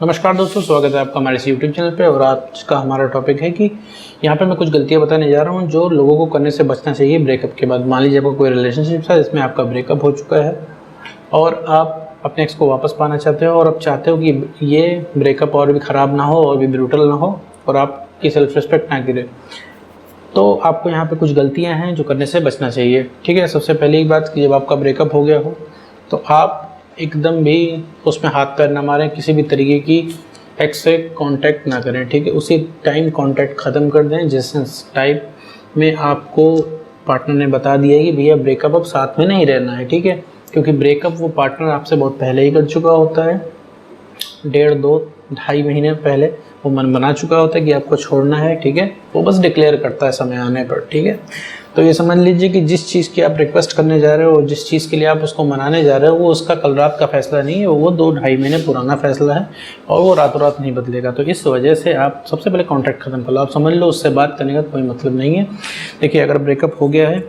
नमस्कार दोस्तों, स्वागत है आपका हमारे इस यूट्यूब चैनल पे। और आज का हमारा टॉपिक है कि यहाँ पे मैं कुछ गलतियाँ बताने जा रहा हूँ जो लोगों को करने से बचना चाहिए ब्रेकअप के बाद। मान लीजिए आपका कोई रिलेशनशिप है जिसमें आपका ब्रेकअप हो चुका है और आप अपने एक्स को वापस पाना चाहते हो और आप चाहते हो कि ये ब्रेकअप और भी ख़राब ना हो और भी ब्रूटल ना हो और आपकी सेल्फ रिस्पेक्ट ना गिरे। तो आपको यहाँ पे कुछ गलतियाँ हैं जो करने से बचना चाहिए। ठीक है, सबसे पहली बात कि जब आपका ब्रेकअप हो गया हो तो आप एकदम भी उसमें हाथ पैर ना मारें, किसी भी तरीके की एक्स से कांटेक्ट ना करें। ठीक है, उसी टाइम कांटेक्ट ख़त्म कर दें जिस टाइप में आपको पार्टनर ने बता दिया है कि भैया ब्रेकअप अब साथ में नहीं रहना है। ठीक है, क्योंकि ब्रेकअप वो पार्टनर आपसे बहुत पहले ही कर चुका होता है, 1.5, 2, 2.5 महीने पहले वो मन बना चुका होता है कि आपको छोड़ना है। ठीक है, वो बस डिक्लेयर करता है समय आने पर। ठीक है, तो ये समझ लीजिए कि जिस चीज़ की आप रिक्वेस्ट करने जा रहे हो, जिस चीज़ के लिए आप उसको मनाने जा रहे हो, वो उसका कल रात का फैसला नहीं है, वो 2-2.5 महीने पुराना फैसला है और वो रातों रात नहीं बदलेगा। तो इस वजह से आप सबसे पहले कॉन्टैक्ट ख़त्म कर लो। आप समझ लो उससे बात करने का कोई मतलब नहीं है। देखिए, अगर ब्रेकअप हो गया है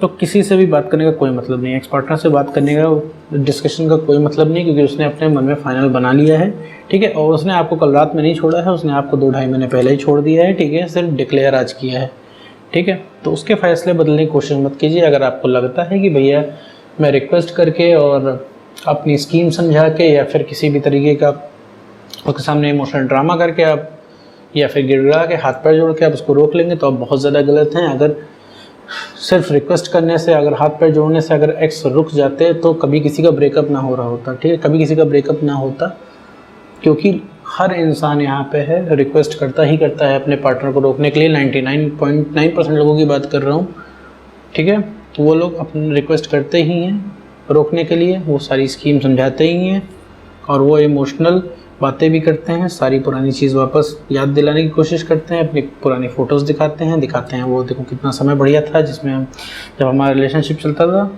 तो किसी से भी बात करने का कोई मतलब नहीं है, एक्स पार्टनर से बात करने का, डिस्कशन का कोई मतलब नहीं, क्योंकि उसने अपने मन में फाइनल बना लिया है। ठीक है, और उसने आपको कल रात में नहीं छोड़ा है, उसने आपको 2-2.5 महीने पहले ही छोड़ दिया है। ठीक है, सिर्फ डिक्लेयर आज किया है। ठीक है, तो उसके फैसले बदलने की कोशिश मत कीजिए। अगर आपको लगता है कि भैया मैं रिक्वेस्ट करके और अपनी स्कीम समझा के या फिर किसी भी तरीके का उसके सामने इमोशनल ड्रामा करके आप या फिर गिड़गिड़ा के हाथ पैर जोड़ के आप उसको रोक लेंगे तो आप बहुत ज़्यादा गलत हैं। अगर सिर्फ रिक्वेस्ट करने से, अगर हाथ पैर जोड़ने से अगर एक्स रुक जाते तो कभी किसी का ब्रेकअप ना हो रहा होता। ठीक है, कभी किसी का ब्रेकअप ना होता, क्योंकि हर इंसान यहाँ पे है रिक्वेस्ट करता ही करता है अपने पार्टनर को रोकने के लिए। 99.9% लोगों की बात कर रहा हूँ। ठीक है, तो वो लोग अपनी रिक्वेस्ट करते ही हैं रोकने के लिए, वो सारी स्कीम समझाते ही हैं और वो इमोशनल बातें भी करते हैं, सारी पुरानी चीज़ वापस याद दिलाने की कोशिश करते हैं, अपनी पुरानी फ़ोटोज़ दिखाते हैं वो देखो कितना समय बढ़िया था जिसमें जब हमारा रिलेशनशिप चलता था।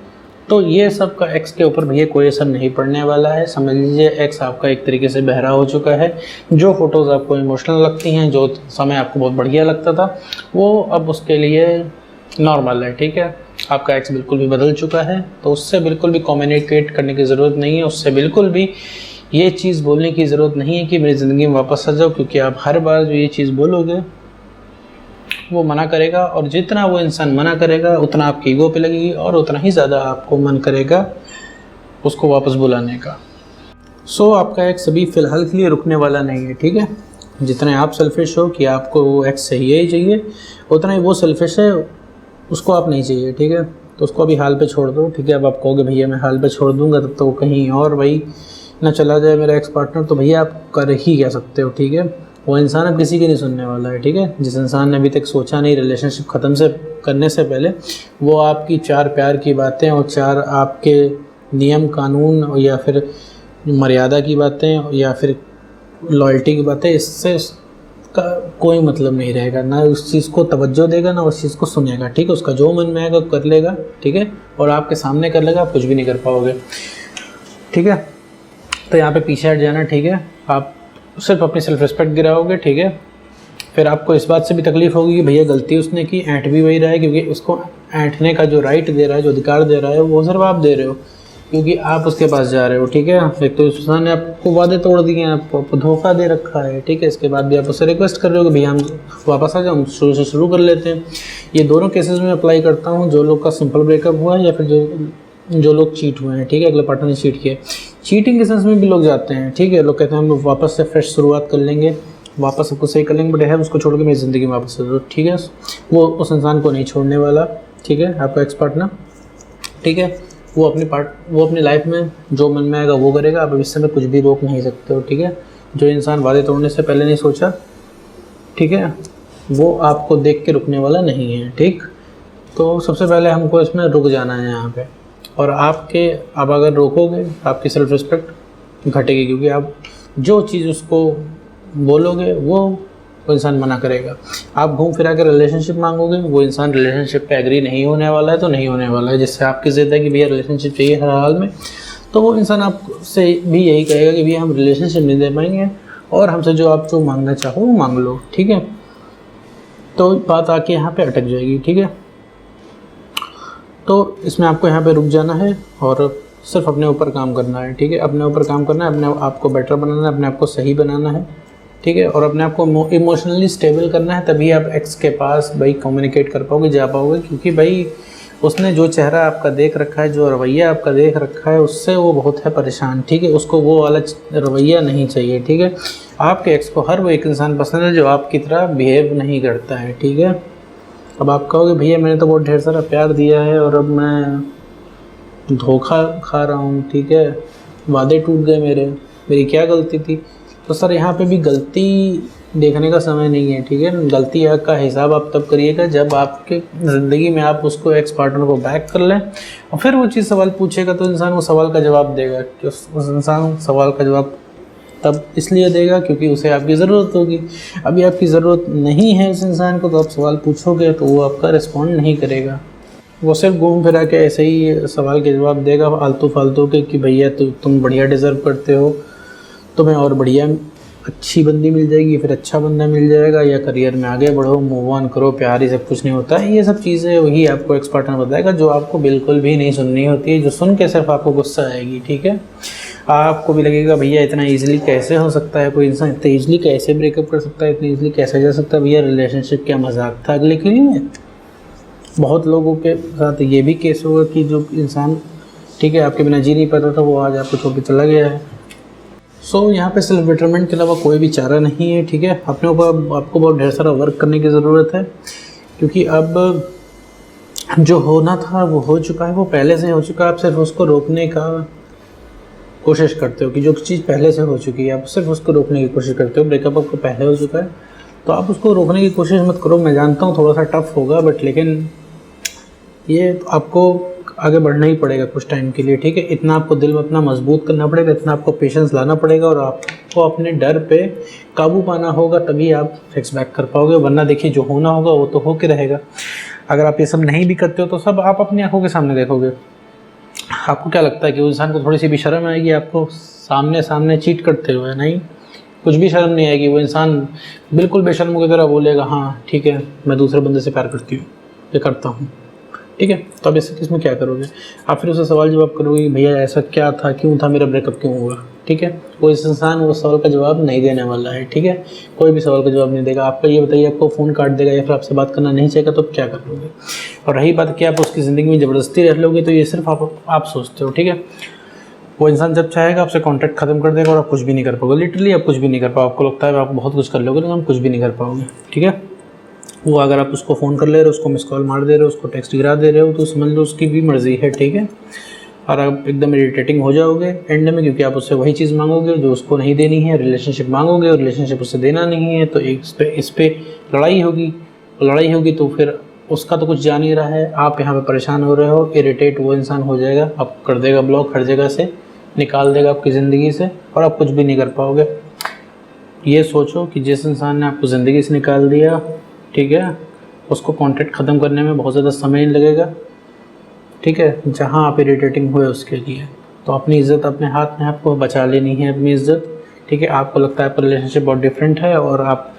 तो ये सब का एक्स के ऊपर भैया कोई असर नहीं पड़ने वाला है। समझ लीजिए एक्स आपका एक तरीके से बहरा हो चुका है। जो फ़ोटोज़ आपको इमोशनल लगती हैं, जो समय आपको बहुत बढ़िया लगता था, वो अब उसके लिए नॉर्मल है। ठीक है, आपका एक्स बिल्कुल भी बदल चुका है, तो उससे बिल्कुल भी कम्युनिकेट करने की ज़रूरत नहीं है। उससे बिल्कुल भी ये चीज़ बोलने की ज़रूरत नहीं है कि मेरी ज़िंदगी में वापस आ जाओ, क्योंकि आप हर बार जो ये चीज़ बोलोगे वो मना करेगा और जितना वो इंसान मना करेगा उतना आपकी ईगो पे लगेगी और उतना ही ज़्यादा आपको मन करेगा उसको वापस बुलाने का। सो आपका एक्स अभी फ़िलहाल के लिए रुकने वाला नहीं है। ठीक है, जितने आप सेल्फिश हो कि आपको वो एक्स चाहिए ही चाहिए, उतना ही वो सेल्फिश है, उसको आप नहीं चाहिए। ठीक है, तो उसको अभी हाल पे छोड़ दो। ठीक है, अब आप कहोगे भैया मैं हाल पे छोड़ दूँगा तब तो कहीं और भाई ना चला जाए मेरा एक्स पार्टनर, तो भैया आप कर ही क्या सकते हो। ठीक है, वो इंसान अब किसी की नहीं सुनने वाला है। ठीक है, जिस इंसान ने अभी तक सोचा नहीं रिलेशनशिप ख़त्म से करने से पहले, वो आपकी 4 प्यार की बातें और 4 आपके नियम कानून या फिर मर्यादा की बातें या फिर लॉयल्टी की बातें, इससे का कोई मतलब नहीं रहेगा। ना उस चीज़ को तवज्जो देगा, ना उस चीज़ को सुनेगा। ठीक है, उसका जो मन में आएगा कर लेगा। ठीक है, और आपके सामने कर लेगा, आप कुछ भी नहीं कर पाओगे। ठीक है, तो यहाँ पे पीछे हट जाना। ठीक है, आप सिर्फ अपनी सेल्फ रिस्पेक्ट गिराओगे। ठीक है, फिर आपको इस बात से भी तकलीफ़ होगी कि भैया गलती उसने की, ऐंठ भी वही रहा है, क्योंकि उसको ऐंठने का जो राइट दे रहा है, जो अधिकार दे रहा है, वो सिर्फ आप दे रहे हो क्योंकि आप उसके पास जा रहे हो। ठीक है, एक तो उसने आपको वादे तोड़ दिए हैं, आपको धोखा दे रखा है। ठीक है, इसके बाद भी आप उससे रिक्वेस्ट कर रहे हो कि भैया हम वापस आ जाओ, हम शुरू से शुरू कर लेते हैं। ये दोनों केसेस में अप्लाई करता हूँ, जो लोग का सिंपल ब्रेकअप हुआ है या फिर जो लोग चीट हुए हैं। ठीक है, अगले पार्टनर ने चीट किया। चीटिंग के सेंस में भी लोग जाते हैं। ठीक है, लोग कहते हैं हम वापस से फ्रेश शुरुआत कर लेंगे, वापस सबको सही कर लेंगे, बट है उसको छोड़ के मेरी ज़िंदगी में वापस आ। ठीक है, वो उस इंसान को नहीं छोड़ने वाला। ठीक है, आपका एक्स पार्टनर। ठीक है, वो अपनी लाइफ में जो मन में आएगा वो करेगा, आप इस समय कुछ भी रोक नहीं सकते हो। ठीक है, जो इंसान वादे तोड़ने से पहले नहीं सोचा, ठीक है, वो आपको देख के रुकने वाला नहीं है। ठीक, तो सबसे पहले हमको इसमें रुक जाना है यहाँ पे। और आप अगर रोकोगे आपकी सेल्फ रिस्पेक्ट घटेगी, क्योंकि आप जो चीज़ उसको बोलोगे वो इंसान मना करेगा। आप घूम फिरा के रिलेशनशिप मांगोगे, वो इंसान रिलेशनशिप पे एग्री नहीं होने वाला है, तो नहीं होने वाला है। जिससे आपकी ज़िद है कि भैया रिलेशनशिप चाहिए हर हाल में, तो वो इंसान आपसे भी यही कहेगा कि भैया हम रिलेशनशिप नहीं दे पाएंगे और हमसे जो आप जो मांगना चाहो वो मांग लो। ठीक है, तो बात आके यहाँ पे अटक जाएगी। ठीक है, तो इसमें आपको यहाँ पे रुक जाना है और सिर्फ अपने ऊपर काम करना है, ठीक है। अपने ऊपर काम करना है, अपने आप को बेटर बनाना है, अपने आप को सही बनाना है, ठीक है। और अपने आप को इमोशनली स्टेबल करना है, तभी आप एक्स के पास भाई कम्युनिकेट कर पाओगे, जा पाओगे। क्योंकि भाई उसने जो चेहरा आपका देख रखा है, जो रवैया आपका देख रखा है, उससे वो बहुत है परेशान, ठीक है। उसको वो वाला रवैया नहीं चाहिए, ठीक है। आपके एक्स को हर वो एक इंसान पसंद है जो आपकी तरह बिहेव नहीं करता है, ठीक है। अब आप कहोगे भैया मैंने तो बहुत ढेर सारा प्यार दिया है और अब मैं धोखा खा रहा हूँ, ठीक है, वादे टूट गए मेरी क्या गलती थी। तो सर यहाँ पे भी गलती देखने का समय नहीं है, ठीक है। गलती का हिसाब आप तब करिएगा जब आपके ज़िंदगी में आप उसको एक्स पार्टनर को बैक कर लें और फिर वो चीज़ सवाल पूछेगा तो इंसान वो सवाल का जवाब देगा कि उस इंसान सवाल का जवाब तब इसलिए देगा क्योंकि उसे आपकी ज़रूरत होगी। अभी आपकी ज़रूरत नहीं है उस इंसान को, तो आप सवाल पूछोगे तो वो आपका रिस्पॉन्ड नहीं करेगा। वो सिर्फ घूम फिरा के ऐसे ही सवाल के जवाब देगा आलतू फालतू के कि भैया तुम बढ़िया डिज़र्व करते हो, तुम्हें और बढ़िया अच्छी बंदी मिल जाएगी, फिर अच्छा बंदा मिल जाएगा, या करियर में आगे बढ़ो, मूव ऑन करो, प्यार ही सब कुछ नहीं होता है। ये सब चीज़ें वही आपको एक्स पार्टनर बताएगा जो आपको बिल्कुल भी नहीं सुननी होती है, जो सुन के सिर्फ आपको गुस्सा आएगी, ठीक है। आपको भी लगेगा भैया इतना ईजिली कैसे हो सकता है, कोई इंसान इतना ईजिली कैसे ब्रेकअप कर सकता है, इतनी ईजिली कैसे जा सकता है, भैया रिलेशनशिप क्या मजाक था अगले के लिए। बहुत लोगों के साथ ये भी केस होगा कि जो इंसान, ठीक है, आपके बिना जी नहीं पाता था, वो आज आपको छोड़ के चला गया है। सो यहाँ पे सेल्फ बेटरमेंट के अलावा कोई भी चारा नहीं है, ठीक है। अपने ऊपर आपको बहुत ढेर सारा वर्क करने की ज़रूरत है, क्योंकि अब जो होना था वो हो चुका है, वो पहले से हो चुका है। आप सिर्फ उसको रोकने का कोशिश करते हो कि जो चीज़ पहले से हो चुकी है आप सिर्फ उसको रोकने की कोशिश करते हो। ब्रेकअप आपको पहले हो चुका है तो आप उसको रोकने की कोशिश मत करो। मैं जानता हूँ थोड़ा सा टफ होगा, बट लेकिन ये आपको आगे बढ़ना ही पड़ेगा कुछ टाइम के लिए, ठीक है। इतना आपको दिल में अपना मजबूत करना पड़ेगा, इतना आपको पेशेंस लाना पड़ेगा और आपको अपने डर पे काबू पाना होगा, तभी आप फिक्स बैक कर पाओगे। वरना देखिए जो होना होगा वो तो होके रहेगा। अगर आप ये सब नहीं भी करते हो तो सब आप अपनी आंखों के सामने देखोगे। आपको क्या लगता है कि उस इंसान को थोड़ी सी भी शर्म आएगी आपको सामने चीट करते हुए? नहीं, कुछ भी शर्म नहीं आएगी। वो इंसान बिल्कुल बेशर्मों की तरह बोलेगा हाँ ठीक है मैं दूसरे बंदे से प्यार करती हूँ, ये करता हूँ, ठीक है। तो अब इसमें क्या करोगे आप? फिर उसे सवाल जवाब करोगे कि भैया ऐसा क्या था, क्यों था, मेरा ब्रेकअप क्यों हुआ, ठीक है। वो इस इंसान वो सवाल का जवाब नहीं देने वाला है, ठीक है। कोई भी सवाल का जवाब नहीं देगा आपका। ये बताइए आपको फ़ोन काट देगा या फिर आपसे बात करना नहीं चाहेगा तो क्या कर लोगे? और रही बात कि आप उसकी ज़िंदगी में ज़बरदस्ती रह लोगे, तो ये सिर्फ आप सोचते हो, ठीक है। वो इंसान जब चाहेगा आपसे कॉन्टैक्ट खत्म कर देगा और आप कुछ भी नहीं कर पाओगे। लिटरली आप कुछ भी नहीं कर पाओगे। आपको लगता है आप बहुत कुछ कर लोगे, लेकिन हम कुछ भी नहीं कर पाओगे, ठीक है। वो अगर आप उसको फ़ोन कर ले रहे हो, उसको मिस कॉल मार दे रहे हो, उसको टेक्स्ट गिरा दे रहे हो, तो समझ लो उसकी भी मर्ज़ी है, ठीक है। और आप एकदम इरिटेटिंग हो जाओगे एंड में, क्योंकि आप उससे वही चीज़ मांगोगे जो उसको नहीं देनी है। रिलेशनशिप मांगोगे और रिलेशनशिप उससे देना नहीं है, तो इस पे लड़ाई होगी तो फिर उसका तो कुछ जान ही रहा है, आप यहाँ पे परेशान हो रहे हो। इरिटेट वो इंसान हो जाएगा, आपको कर देगा ब्लॉक, हर जगह से निकाल देगा आपकी ज़िंदगी से, और आप कुछ भी नहीं कर पाओगे। ये सोचो कि जिस इंसान ने आपको ज़िंदगी से निकाल दिया, ठीक है, उसको कॉन्टैक्ट ख़त्म करने में बहुत ज़्यादा समय नहीं लगेगा, ठीक है। जहाँ आप इरिटेटिंग हुए उसके लिए, तो अपनी इज़्ज़त अपने हाथ में, आपको बचा लेनी है अपनी इज़्ज़त, ठीक है। आपको लगता है आपका रिलेशनशिप बहुत डिफरेंट है और आप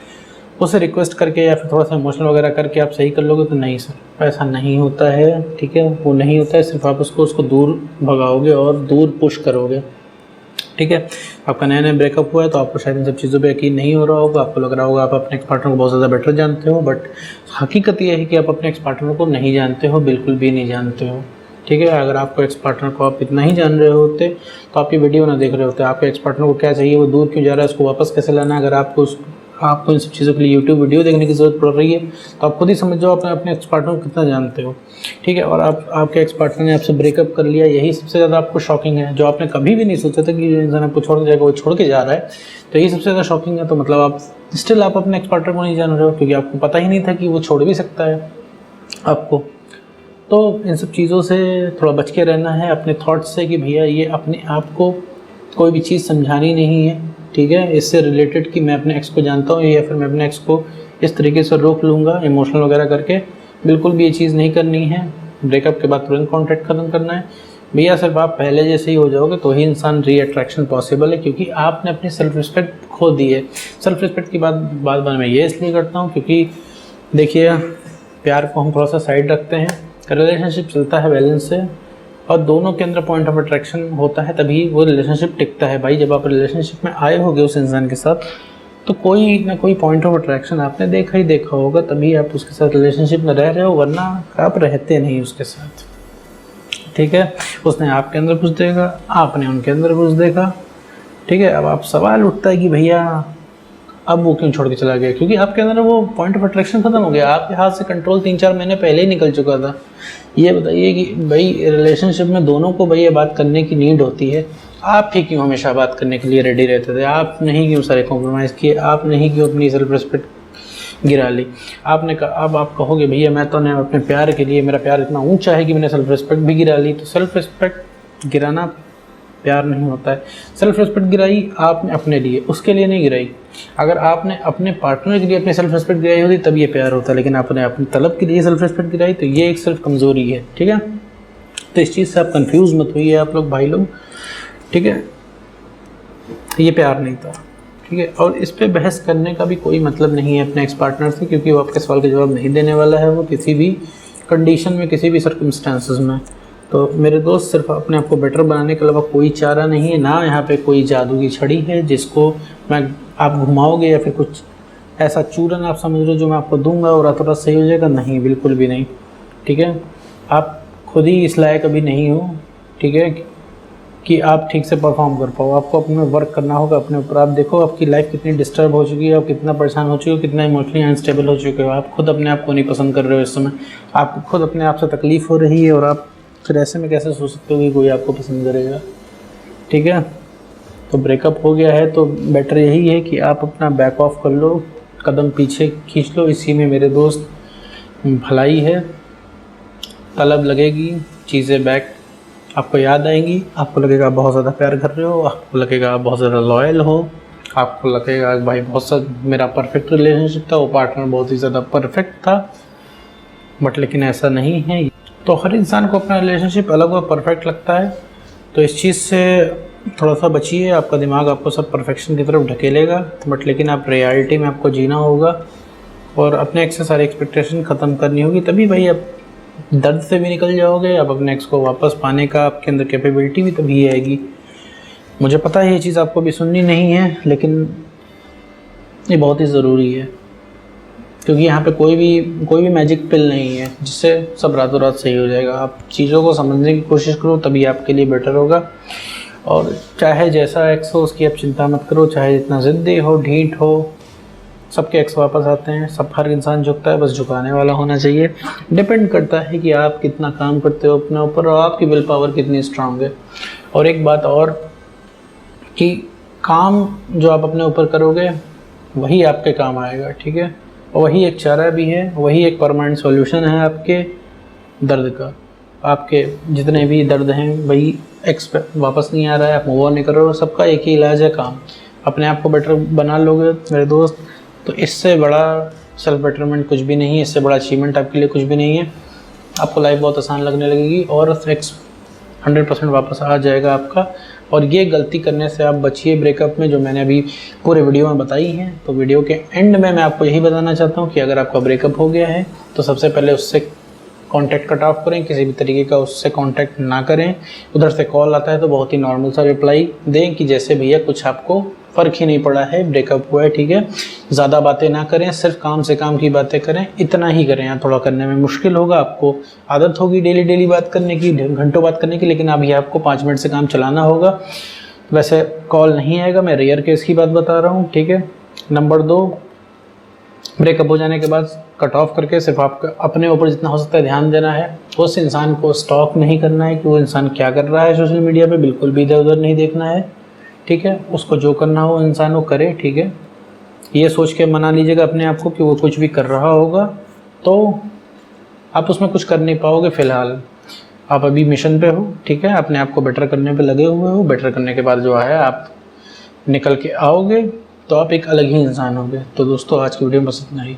उसे रिक्वेस्ट करके या फिर थोड़ा सा इमोशनल वगैरह करके आप सही कर लोगे, तो नहीं सर, ऐसा नहीं होता है, ठीक है। वो नहीं होता है, सिर्फ आप उसको दूर भगाओगे और दूर पुश करोगे, ठीक है। आपका नया ब्रेकअप हुआ है तो आपको शायद इन सब चीज़ों पे यकीन नहीं हो रहा होगा। आपको लग रहा होगा आप अपने एक्स पार्टनर को बहुत ज़्यादा बेटर जानते हो, बट हकीकत ये है कि आप अपने एक्स पार्टनर को नहीं जानते हो, बिल्कुल भी नहीं जानते हो, ठीक है। अगर आपको एक्स पार्टनर को आप इतना ही जान रहे होते तो आप ये वीडियो ना देख रहे होते। आपके एक्स पार्टनर को क्या चाहिए, वो दूर क्यों जा रहा है, उसको वापस कैसे लाना है। अगर आपको इन सब चीज़ों के लिए यूट्यूब वीडियो देखने की ज़रूरत पड़ रही है तो आप खुद ही समझ जाओ अपने एक्स पार्टनर को कितना जानते हो, ठीक है। और आपके एक्स पार्टनर ने आपसे ब्रेकअप कर लिया, यही सबसे ज़्यादा आपको शॉकिंग है। जो आपने कभी भी नहीं सोचा था कि इंसान आपको छोड़ के जाएगा, वो छोड़ के जा रहा है, तो यही सबसे ज़्यादा शॉकिंग है। तो मतलब आप स्टिल आप अपने एक्स पार्टनर को नहीं जान रहे हो, क्योंकि आपको पता ही नहीं था कि वो छोड़ भी सकता है आपको। तो इन सब चीज़ों से थोड़ा बच के रहना है, अपने थॉट्स से, कि भैया ये अपने आप को कोई भी चीज़ समझानी नहीं है, ठीक है। इससे रिलेटेड कि मैं अपने एक्स को जानता हूँ या फिर मैं अपने एक्स को इस तरीके से रोक लूँगा इमोशनल वगैरह करके, बिल्कुल भी ये चीज़ नहीं करनी है। ब्रेकअप के बाद तुरंत कॉन्टैक्ट ख़त्म करना है भैया। सिर्फ आप पहले जैसे ही हो जाओगे तो ही इंसान री अट्रैक्शन पॉसिबल है, क्योंकि आपने अपनी सेल्फ रिस्पेक्ट खो दी है। सेल्फ रिस्पेक्ट की बात मैं ये इसलिए करता हूँ क्योंकि देखिए प्यार को हम थोड़ा सा साइड रखते हैं, रिलेशनशिप चलता है बैलेंस से, और दोनों के अंदर पॉइंट ऑफ अट्रैक्शन होता है, तभी वो रिलेशनशिप टिकता है भाई। जब आप रिलेशनशिप में आए होगे उस इंसान के साथ, तो कोई ना कोई पॉइंट ऑफ अट्रैक्शन आपने देखा ही देखा होगा, तभी आप उसके साथ रिलेशनशिप में रह रहे हो, वरना आप रहते नहीं उसके साथ। ठीक है, उसने आपके अंदर कुछ देखा, आपने उनके अंदर कुछ देखा। ठीक है, अब आप सवाल उठता है कि भैया अब वो क्यों छोड़ के चला गया, क्योंकि आपके अंदर वो पॉइंट ऑफ अट्रैक्शन खत्म हो गया, आपके हाथ से कंट्रोल 3-4 महीने पहले ही निकल चुका था। ये बताइए कि भाई रिलेशनशिप में दोनों को भाई ये बात करने की नीड होती है, आप ही क्यों हमेशा बात करने के लिए रेडी रहते थे, आप नहीं क्यों सारे कॉम्प्रोमाइज़ किए, आप नहीं क्यों अपनी सेल्फ रिस्पेक्ट गिरा ली। आपने कहा, अब आप कहोगे भैया मैं तो ने अपने प्यार के लिए, मेरा प्यार इतना ऊंचा है कि मैंने सेल्फ रिस्पेक्ट भी गिरा ली। तो सेल्फ रिस्पेक्ट गिराना प्यार नहीं होता है। सेल्फ रिस्पेक्ट गिराई आपने अपने लिए, उसके लिए नहीं गिराई। अगर आपने अपने पार्टनर के लिए अपनी सेल्फ रिस्पेक्ट गिराई होती तब ये प्यार होता, लेकिन आपने अपनी तलब के लिए सेल्फ रिस्पेक्ट गिराई, तो ये एक सिर्फ कमज़ोरी है। ठीक है, तो इस चीज़ से आप कंफ्यूज मत होइए आप लोग, भाई लोग। ठीक है, ये प्यार नहीं था। ठीक है, और इस पे बहस करने का भी कोई मतलब नहीं है अपने एक्स पार्टनर से, क्योंकि वो आपके सवाल का जवाब नहीं देने वाला है, वो किसी भी कंडीशन में, किसी भी सर्कमस्टांसेस में। तो मेरे दोस्त, सिर्फ अपने आप को बेटर बनाने के अलावा कोई चारा नहीं है ना, यहाँ पे कोई जादू की छड़ी है जिसको मैं आप घुमाओगे या फिर कुछ ऐसा चूरन आप समझ रहे हो जो मैं आपको दूंगा और रातों रात सही हो जाएगा। नहीं, बिल्कुल भी नहीं। ठीक है, आप खुद ही इस लायक अभी नहीं हो, ठीक है, कि आप ठीक से परफॉर्म कर पाओ। आपको अपने वर्क करना होगा अपने ऊपर। आप देखो आपकी लाइफ कितनी डिस्टर्ब हो चुकी है, आप कितना परेशान हो चुके हो, कितना इमोशनली अनस्टेबल हो चुके हो। आप खुद अपने आप को नहीं पसंद कर रहे हो इस समय, आपको खुद अपने आप से तकलीफ़ हो रही है, और आप फिर ऐसे में कैसे सोच सकते हो कि कोई आपको पसंद करेगा। ठीक है, तो ब्रेकअप हो गया है तो बेटर यही है कि आप अपना बैक ऑफ कर लो, कदम पीछे खींच लो। इसी में मेरे दोस्त भलाई है, तलब लगेगी, चीज़ें बैक आपको याद आएंगी, आपको लगेगा आप बहुत ज़्यादा प्यार कर रहे हो, आपको लगेगा आप बहुत ज़्यादा लॉयल हो, आपको लगेगा भाई बहुत सा मेरा परफेक्ट रिलेशनशिप था, वो पार्टनर बहुत ही ज़्यादा परफेक्ट था। बट लेकिन ऐसा नहीं है। तो हर इंसान को अपना रिलेशनशिप अलग और परफेक्ट लगता है, तो इस चीज़ से थोड़ा सा बचिए। आपका दिमाग आपको सब परफेक्शन की तरफ ढकेलेगा, बट लेकिन आप रियलिटी में आपको जीना होगा और अपने एक्स से सारी एक्सपेक्टेशन ख़त्म करनी होगी, तभी भाई आप दर्द से भी निकल जाओगे। अब अपने एक्स को वापस पाने का आपके अंदर कैपेबिलिटी भी तभी आएगी। मुझे पता है ये चीज़ आपको भी सुननी नहीं है, लेकिन ये बहुत ही ज़रूरी है, क्योंकि यहाँ पे कोई भी मैजिक पिल नहीं है जिससे सब रातों रात सही हो जाएगा। आप चीज़ों को समझने की कोशिश करो, तभी आपके लिए बेटर होगा। और चाहे जैसा एक्स हो उसकी आप चिंता मत करो, चाहे जितना ज़िद्दी हो, ढीठ हो, सबके एक्स वापस आते हैं। सब हर इंसान झुकता है, बस झुकाने वाला होना चाहिए। डिपेंड करता है कि आप कितना काम करते हो अपने ऊपर और आपकी विल पावर कितनी स्ट्रांग है। और एक बात और कि काम जो आप अपने ऊपर करोगे वही आपके काम आएगा। ठीक है, और वही एक चारा भी है, वही एक परमानेंट सॉल्यूशन है आपके दर्द का। आपके जितने भी दर्द हैं, वही एक्स वापस नहीं आ रहा है, आप मूव ऑन नहीं कर रहे हो, सबका एक ही इलाज है, काम। अपने आप को बेटर बना लोगे मेरे दोस्त, तो इससे बड़ा सेल्फ बेटरमेंट कुछ भी नहीं है, इससे बड़ा अचीवमेंट आपके लिए कुछ भी नहीं है। आपको लाइफ बहुत आसान लगने लगेगी और एक्स 100% वापस आ जाएगा आपका। और ये गलती करने से आप बचिए ब्रेकअप में, जो मैंने अभी पूरे वीडियो में बताई हैं। तो वीडियो के एंड में मैं आपको यही बताना चाहता हूँ कि अगर आपका ब्रेकअप हो गया है तो सबसे पहले उससे कांटेक्ट कट ऑफ करें, किसी भी तरीके का उससे कांटेक्ट ना करें। उधर से कॉल आता है तो बहुत ही नॉर्मल सा रिप्लाई दें कि जैसे भैया कुछ आपको फ़र्क ही नहीं पड़ा है, ब्रेकअप हुआ है। ठीक है, ज़्यादा बातें ना करें, सिर्फ काम से काम की बातें करें, इतना ही करें। यहाँ थोड़ा करने में मुश्किल होगा, आपको आदत होगी डेली बात करने की, घंटों बात करने की, लेकिन अभी आपको 5 मिनट से काम चलाना होगा। वैसे कॉल नहीं आएगा, मैं रेयर केस की बात बता रहा हूँ। ठीक है, नंबर 2, ब्रेकअप हो जाने के बाद कट ऑफ करके सिर्फ आपका अपने ऊपर जितना हो सकता है ध्यान देना है। उस इंसान को स्टॉक नहीं करना है कि वो इंसान क्या कर रहा है सोशल मीडिया पे, बिल्कुल भी इधर उधर नहीं देखना है। ठीक है, उसको जो करना हो इंसान वो करे। ठीक है, ये सोच के मना लीजिएगा अपने आप को कि वो कुछ भी कर रहा होगा तो आप उसमें कुछ कर नहीं पाओगे। फ़िलहाल आप अभी मिशन पे हो। ठीक है, अपने आप को बेटर करने पे लगे हुए हो। बेटर करने के बाद जो है आप निकल के आओगे तो आप एक अलग ही इंसान होगे। तो दोस्तों आज की वीडियो में बस इतना ही।